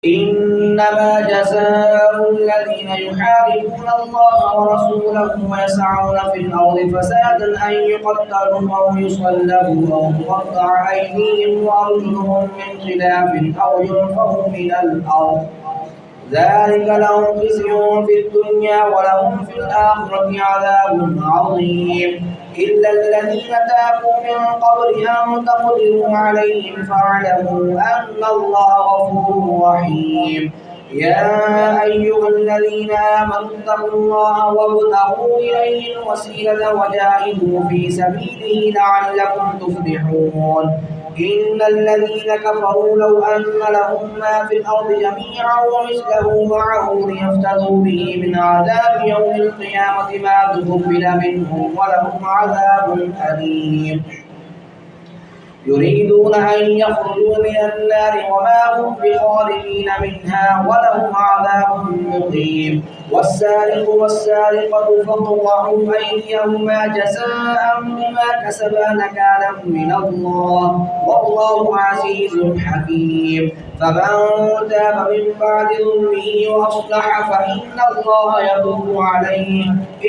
إنما جزاء الذين يحاربون الله ورسوله ويسعون في الأرض فسادا أن يقتلوا أو يصلبوا أو تقطع أيديهم وأرجلهم من خلاف أو ينفوا من الأرض ذلك لهم خزي في الدنيا ولهم في الآخرة عذاب عظيم إلا الذين تابوا من قبل أن تقدروا عليهم فاعلموا أن الله غفور رحيم يا أيها الذين آمنوا اتقوا الله وابتغوا إليه الوسيلة وجاهدوا في سبيله لعلكم تفلحون إن الذين كفروا لو أن لهم ما في الأرض جميعا ومثله معه ليفتدوا به من عذاب يوم القيامة ما تقبل منهم ولهم عذاب أليم يريدون أن يخرجوا من النار وما هم بخارجين منها ولهم عذاب مقيم والسارق والسارقة فاقطعوا أيديهما جزاء بما كسبا نكالا من الله والله عزيز حكيم فمن تاب من بعد ظلمه وأصلح فإن الله يتوب عليه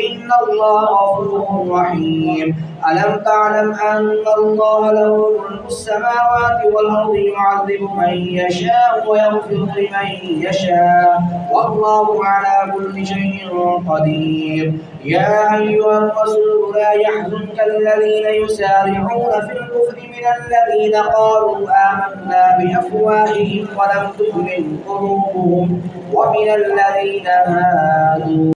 إن الله غفور رحيم ألم تعلم أن الله له ملك السماوات والأرض يعذب من يشاء ويغفر لمن يشاء والله على كل شيء قدير يا أيها الرسول لا يحزنك الذين يسارعون في الكفر من الذين قالوا آمنا بأفواههم ولم تؤمن قلوبهم ومن الذين هادوا